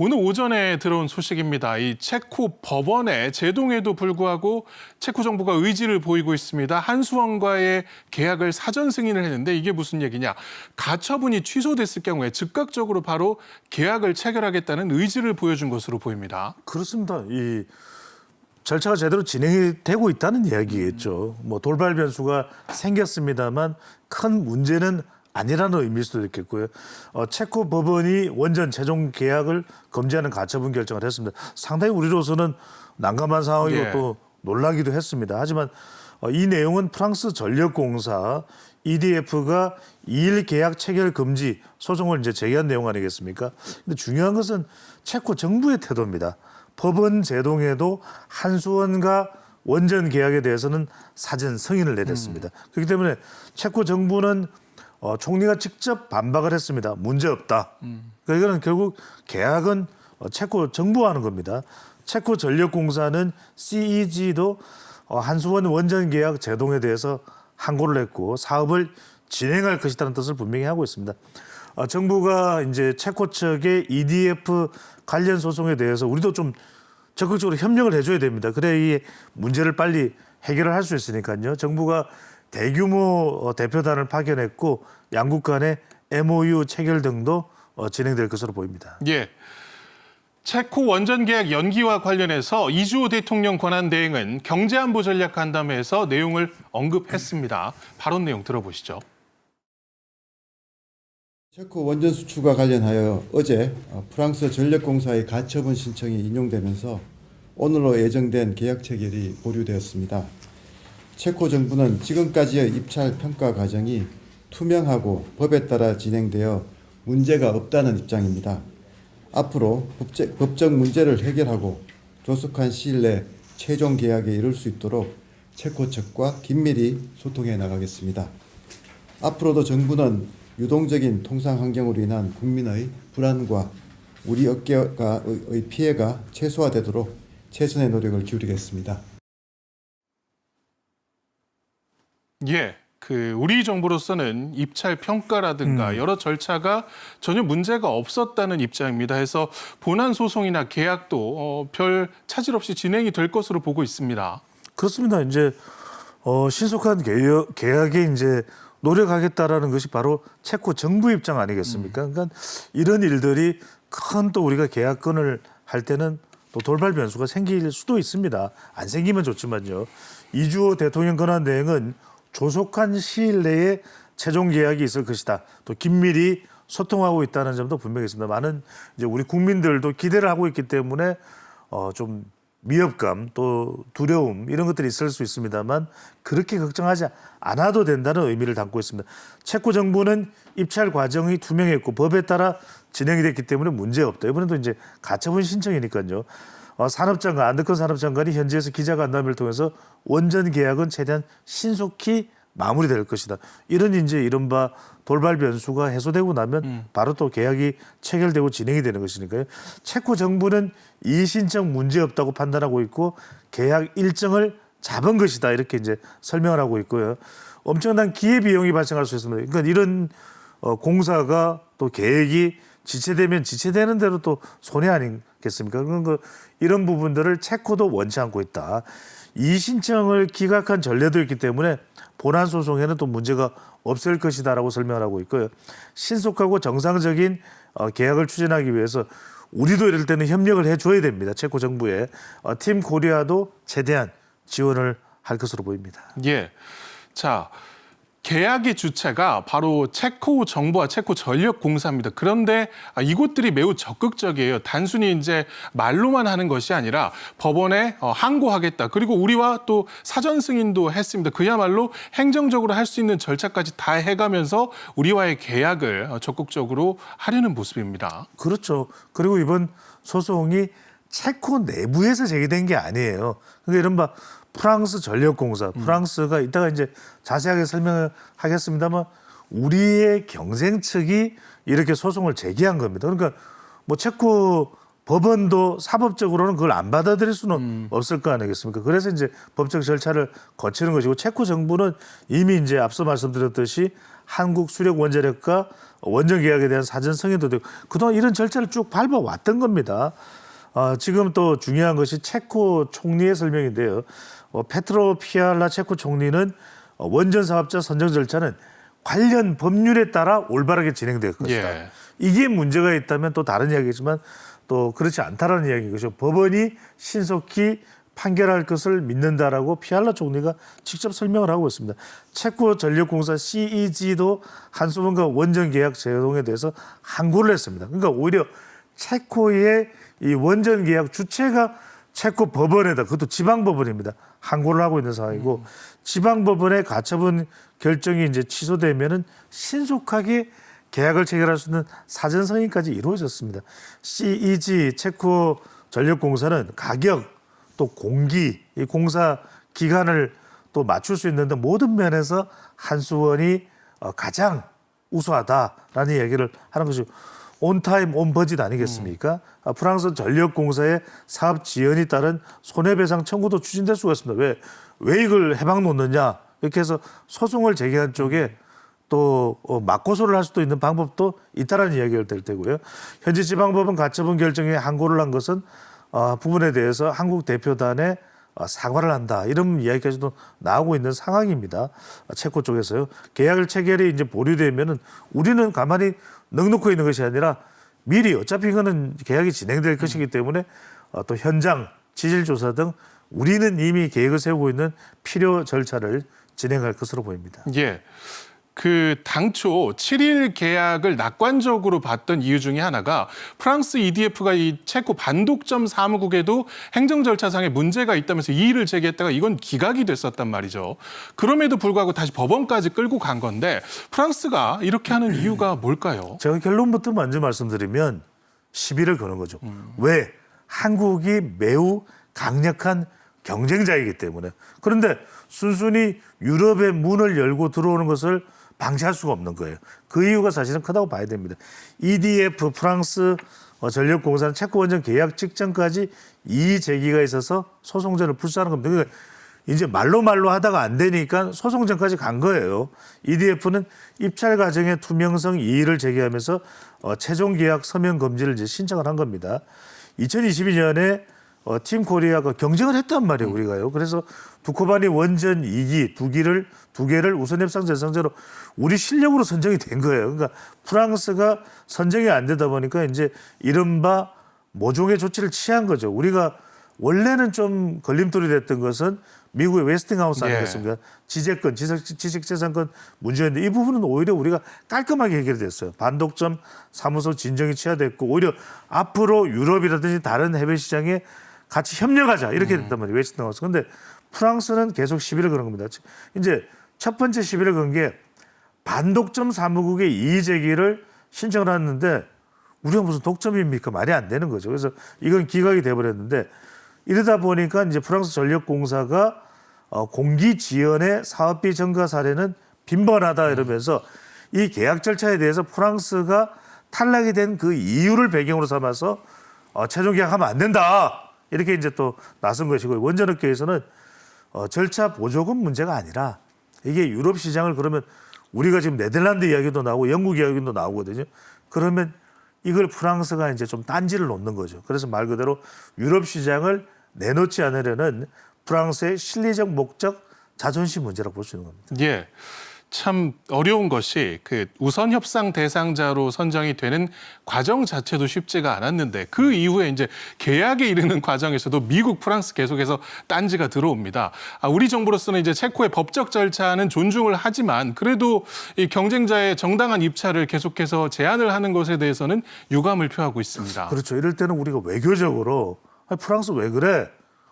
오늘 오전에 들어온 소식입니다. 이 체코 법원의 제동에도 불구하고 체코 정부가 의지를 보이고 있습니다. 한수원과의 계약을 사전 승인을 했는데 이게 무슨 얘기냐. 가처분이 취소됐을 경우에 즉각적으로 바로 계약을 체결하겠다는 의지를 보여준 것으로 보입니다. 그렇습니다. 이 절차가 제대로 진행이 되고 있다는 이야기겠죠. 뭐 돌발 변수가 생겼습니다만 큰 문제는 아니라는 의미일 수도 있겠고요. 체코 법원이 원전 최종 계약을 금지하는 가처분 결정을 했습니다. 상당히 우리로서는 난감한 상황이고 예. 또 놀라기도 했습니다. 하지만 이 내용은 프랑스 전력공사 EDF가 2일 계약 체결 금지 소송을 이제 제기한 내용 아니겠습니까? 근데 중요한 것은 체코 정부의 태도입니다. 법원 제동에도 한수원과 원전 계약에 대해서는 사전 승인을 내렸습니다. 그렇기 때문에 체코 정부는 총리가 직접 반박을 했습니다. 문제 없다. 그러니까 이거는 결국 계약은 체코 정부가 하는 겁니다. 체코 전력공사는 CEG도 한수원 원전 계약 제동에 대해서 항고를 했고 사업을 진행할 것이라는 뜻을 분명히 하고 있습니다. 정부가 이제 체코 측의 EDF 관련 소송에 대해서 우리도 좀 적극적으로 협력을 해줘야 됩니다. 그래야 이 문제를 빨리 해결을 할 수 있으니까요. 정부가 대규모 대표단을 파견했고 양국 간의 MOU 체결 등도 진행될 것으로 보입니다. 예. 체코 원전 계약 연기와 관련해서 이주호 대통령 권한 대행은 경제안보 전략 간담회에서 내용을 언급했습니다. 발언 내용 들어보시죠. 체코 원전 수출과 관련하여 어제 프랑스 전력공사의 가처분 신청이 인용되면서 오늘로 예정된 계약 체결이 보류되었습니다. 체코 정부는 지금까지의 입찰 평가 과정이 투명하고 법에 따라 진행되어 문제가 없다는 입장입니다. 앞으로 법적 문제를 해결하고 조속한 시일 내 최종 계약에 이를 수 있도록 체코 측과 긴밀히 소통해 나가겠습니다. 앞으로도 정부는 유동적인 통상 환경으로 인한 국민의 불안과 우리 업계의 피해가 최소화되도록 최선의 노력을 기울이겠습니다. 예. 우리 정부로서는 입찰 평가라든가 여러 절차가 전혀 문제가 없었다는 입장입니다. 해서 본안 소송이나 계약도 별 차질 없이 진행이 될 것으로 보고 있습니다. 그렇습니다. 이제 신속한 계약에 이제 노력하겠다라는 것이 바로 체코 정부 입장 아니겠습니까? 그러니까 이런 일들이 큰 또 우리가 계약건을 할 때는 또 돌발 변수가 생길 수도 있습니다. 안 생기면 좋지만요. 이주호 대통령 권한 대행은 조속한 시일 내에 최종 계약이 있을 것이다. 또 긴밀히 소통하고 있다는 점도 분명히 있습니다. 많은 이제 우리 국민들도 기대를 하고 있기 때문에 좀 미흡감 또 두려움 이런 것들이 있을 수 있습니다만 그렇게 걱정하지 않아도 된다는 의미를 담고 있습니다. 체코 정부는 입찰 과정이 투명했고 법에 따라 진행이 됐기 때문에 문제 없다. 이번에도 이제 가처분 신청이니까요. 산업장관 안덕헌 산업장관이 현지에서 기자간담회를 통해서 원전 계약은 최대한 신속히 마무리될 것이다. 이런 이제 이른바 돌발 변수가 해소되고 나면 바로 또 계약이 체결되고 진행이 되는 것이니까요. 체코 정부는 이 신청 문제 없다고 판단하고 있고 계약 일정을 잡은 것이다. 이렇게 이제 설명을 하고 있고요. 엄청난 기회 비용이 발생할 수 있습니다. 그러니까 이런 공사가 또 계획이 지체되면 지체되는 대로 또 손해 아니겠습니까? 그러니까 이런 부분들을 체코도 원치 않고 있다. 이 신청을 기각한 전례도 있기 때문에 본안 소송에는 또 문제가 없을 것이다라고 설명을 하고 있고요. 신속하고 정상적인 계약을 추진하기 위해서 우리도 이럴 때는 협력을 해줘야 됩니다. 체코 정부에. 팀 코리아도 최대한 지원을 할 것으로 보입니다. 예. 자, 계약의 주체가 바로 체코 정부와 체코 전력공사입니다. 그런데 이곳들이 매우 적극적이에요. 단순히 이제 말로만 하는 것이 아니라 법원에 항고하겠다. 그리고 우리와 또 사전 승인도 했습니다. 그야말로 행정적으로 할 수 있는 절차까지 다 해가면서 우리와의 계약을 적극적으로 하려는 모습입니다. 그렇죠. 그리고 이번 소송이 체코 내부에서 제기된 게 아니에요. 그러니까 이른바 프랑스 전력공사, 프랑스가 이따가 이제 자세하게 설명을 하겠습니다만 우리의 경쟁 측이 이렇게 소송을 제기한 겁니다. 그러니까 뭐 체코 법원도 사법적으로는 그걸 안 받아들일 수는 없을 거 아니겠습니까? 그래서 이제 법적 절차를 거치는 것이고 체코 정부는 이미 이제 앞서 말씀드렸듯이 한국 수력 원자력과 원전 계약에 대한 사전 승인도 되고 그동안 이런 절차를 쭉 밟아왔던 겁니다. 지금 또 중요한 것이 체코 총리의 설명인데요. 페트로 피알라 체코 총리는 원전 사업자 선정 절차는 관련 법률에 따라 올바르게 진행될 것이다. 예. 이게 문제가 있다면 또 다른 이야기지만 또 그렇지 않다라는 이야기인 것이죠. 법원이 신속히 판결할 것을 믿는다라고 피알라 총리가 직접 설명을 하고 있습니다. 체코 전력공사 CEG도 한수원과 원전 계약 제동에 대해서 항고를 했습니다. 그러니까 오히려 체코의 이 원전 계약 주체가 체코 법원에다 그것도 지방 법원입니다. 항고를 하고 있는 상황이고 지방 법원의 가처분 결정이 이제 취소되면은 신속하게 계약을 체결할 수 있는 사전 승인까지 이루어졌습니다. CEG 체코 전력공사는 가격 또 공기 이 공사 기간을 또 맞출 수 있는데 모든 면에서 한수원이 가장 우수하다라는 얘기를 하는 것이 온타임 온버짓 아니겠습니까? 프랑스 전력공사의 사업 지연이 따른 손해배상 청구도 추진될 수가 있습니다. 왜 이걸 해방 놓느냐 이렇게 해서 소송을 제기한 쪽에 또 맞고소를 할 수도 있는 방법도 있다라는 이야기가 될 테고요. 현재 지방법원 가처분 결정에 항고를 한 것은 부분에 대해서 한국 대표단에 사과를 한다 이런 이야기까지도 나오고 있는 상황입니다. 체코 쪽에서요. 계약을 체결이 이제 보류되면은 우리는 가만히 넉넉히 있는 것이 아니라 미리 어차피 이거는 계약이 진행될 것이기 때문에 또 현장 지질 조사 등 우리는 이미 계획을 세우고 있는 필요 절차를 진행할 것으로 보입니다. 예. 그 당초 7일 계약을 낙관적으로 봤던 이유 중에 하나가 프랑스 EDF가 이 체코 반독점 사무국에도 행정 절차상에 문제가 있다면서 이의를 제기했다가 이건 기각이 됐었단 말이죠. 그럼에도 불구하고 다시 법원까지 끌고 간 건데 프랑스가 이렇게 하는 이유가 뭘까요? 제가 결론부터 먼저 말씀드리면 시비를 거는 거죠. 왜? 한국이 매우 강력한 경쟁자이기 때문에. 그런데 순순히 유럽의 문을 열고 들어오는 것을 방치할 수가 없는 거예요. 그 이유가 사실은 크다고 봐야 됩니다. EDF 프랑스 전력공사는 체코 원전 계약 직전까지 이의 제기가 있어서 소송전을 불사하는 겁니다. 그러니까 이제 말로 하다가 안 되니까 소송전까지 간 거예요. EDF는 입찰 과정의 투명성 이의를 제기하면서 최종 계약 서명 금지를 이제 신청을 한 겁니다. 2022년에 팀 코리아가 경쟁을 했단 말이에요, 우리가요. 그래서 두코바니 원전 2기, 두 개를 우선 협상 대상자로 우리 실력으로 선정이 된 거예요. 그러니까 프랑스가 선정이 안 되다 보니까 이제 이른바 모종의 조치를 취한 거죠. 우리가 원래는 좀 걸림돌이 됐던 것은 미국의 웨스팅하우스 아니겠습니까? 지재권, 지식재산권 문제였는데 이 부분은 오히려 우리가 깔끔하게 해결이 됐어요. 반독점 사무소 진정이 취하됐고 오히려 앞으로 유럽이라든지 다른 해외 시장에 같이 협력하자 이렇게 됐단 말이에요. 웨스팅하우스. 그런데 프랑스는 계속 시비를 거는 겁니다. 이제 첫 번째 시비를 건 게 반독점 사무국의 이의 제기를 신청을 했는데 우리가 무슨 독점입니까? 말이 안 되는 거죠. 그래서 이건 기각이 돼버렸는데 이러다 보니까 이제 프랑스 전력공사가 공기 지연의 사업비 증가 사례는 빈번하다 이러면서 이 계약 절차에 대해서 프랑스가 탈락이 된 그 이유를 배경으로 삼아서 최종 계약하면 안 된다. 이렇게 이제 또 나선 것이고 원전업계에서는 절차 보조금 문제가 아니라 이게 유럽 시장을 그러면 우리가 지금 네덜란드 이야기도 나오고 영국 이야기도 나오거든요. 그러면 이걸 프랑스가 이제 좀 딴지를 놓는 거죠. 그래서 말 그대로 유럽 시장을 내놓지 않으려는 프랑스의 실리적 목적 자존심 문제라고 볼 수 있는 겁니다. 예. 참 어려운 것이 그 우선 협상 대상자로 선정이 되는 과정 자체도 쉽지가 않았는데 그 이후에 이제 계약에 이르는 과정에서도 미국, 프랑스 계속해서 딴지가 들어옵니다. 우리 정부로서는 이제 체코의 법적 절차는 존중을 하지만 그래도 이 경쟁자의 정당한 입찰을 계속해서 제한을 하는 것에 대해서는 유감을 표하고 있습니다. 그렇죠. 이럴 때는 우리가 외교적으로 프랑스 왜 그래?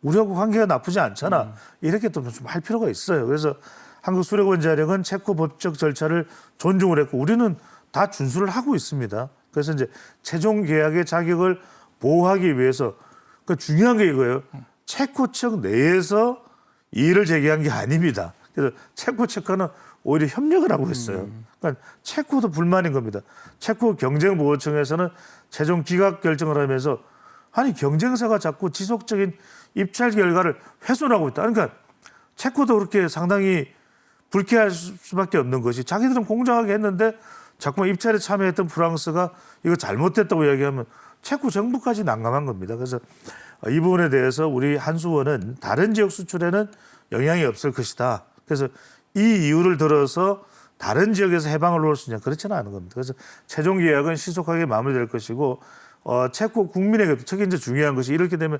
우리하고 관계가 나쁘지 않잖아. 이렇게 또 좀 할 필요가 있어요. 그래서 한국수력원자력은 체코 법적 절차를 존중을 했고 우리는 다 준수를 하고 있습니다. 그래서 이제 최종 계약의 자격을 보호하기 위해서 그러니까 중요한 게 이거예요. 체코 측 내에서 이의를 제기한 게 아닙니다. 그래서 체코 측과는 오히려 협력을 하고 있어요. 그러니까 체코도 불만인 겁니다. 체코 경쟁보호청에서는 최종 기각 결정을 하면서 아니 경쟁사가 자꾸 지속적인 입찰 결과를 훼손하고 있다. 그러니까 체코도 그렇게 상당히 불쾌할 수밖에 없는 것이 자기들은 공정하게 했는데 자꾸만 입찰에 참여했던 프랑스가 이거 잘못됐다고 이야기하면 체코 정부까지 난감한 겁니다. 그래서 이 부분에 대해서 우리 한수원은 다른 지역 수출에는 영향이 없을 것이다. 그래서 이 이유를 들어서 다른 지역에서 해방을 놓을 수 있냐 그렇지는 않은 겁니다. 그래서 최종 계약은 신속하게 마무리될 것이고 체코 국민에게도 특히 이제 중요한 것이 이렇게 되면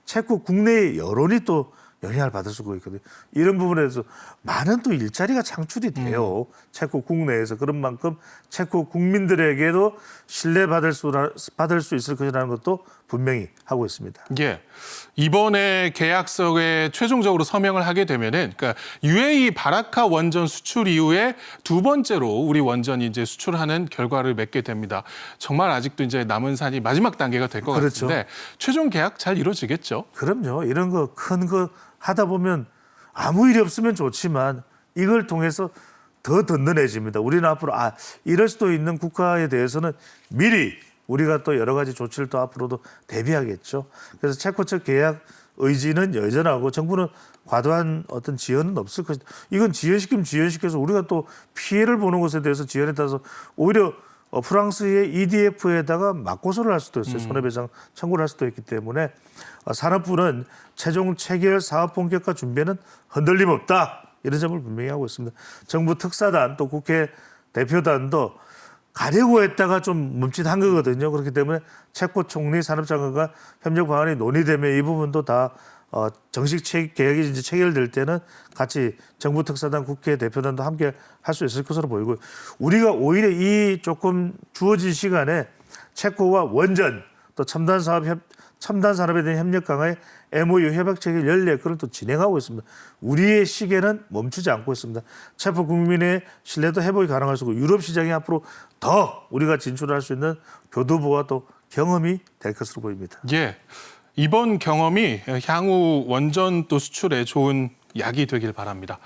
체코 국내의 여론이 또 영향을 받을 수가 있거든요. 이런 부분에 대해서 많은 또 일자리가 창출이 돼요. 체코 국내에서 그런 만큼 체코 국민들에게도 신뢰받을 수 있을 것이라는 것도 분명히 하고 있습니다. 예. 이번에 계약서에 최종적으로 서명을 하게 되면은 그러니까 UAE 바라카 원전 수출 이후에 두 번째로 우리 원전이 이제 수출하는 결과를 맺게 됩니다. 정말 아직도 이제 남은 산이 마지막 단계가 될 것 그렇죠. 같은데 최종 계약 잘 이루어지겠죠? 그럼요. 이런 거 큰 거 하다 보면 아무 일이 없으면 좋지만 이걸 통해서 더 든든해집니다. 우리는 앞으로 이럴 수도 있는 국가에 대해서는 미리 우리가 또 여러 가지 조치를 또 앞으로도 대비하겠죠. 그래서 체코 측 계약 의지는 여전하고 정부는 과도한 어떤 지연은 없을 것이다. 이건 지연시키면 지연시켜서 우리가 또 피해를 보는 것에 대해서 지연에 따라서 오히려 프랑스의 EDF에다가 맞고소를 할 수도 있어요. 손해배상 청구를 할 수도 있기 때문에 산업부는 최종 체결 사업 본격화 준비에는 흔들림 없다. 이런 점을 분명히 하고 있습니다. 정부 특사단 또 국회 대표단도 가려고 했다가 좀 멈칫한 거거든요. 그렇기 때문에 체코 총리 산업장관과 협력 방안이 논의되면 이 부분도 다 정식 계약이 이제 체결될 때는 같이 정부 특사단, 국회 대표단도 함께 할 수 있을 것으로 보이고 우리가 오히려 이 조금 주어진 시간에 체코와 원전 또 첨단 산업에 대한 협력 강화에 MOU 협약 체결 14건을 또 진행하고 있습니다. 우리의 시계는 멈추지 않고 있습니다. 체코 국민의 신뢰도 회복이 가능할 수 있고 유럽 시장에 앞으로 더 우리가 진출할 수 있는 교두보와 또 경험이 될 것으로 보입니다. 예. 이번 경험이 향후 원전 또 수출에 좋은 약이 되길 바랍니다.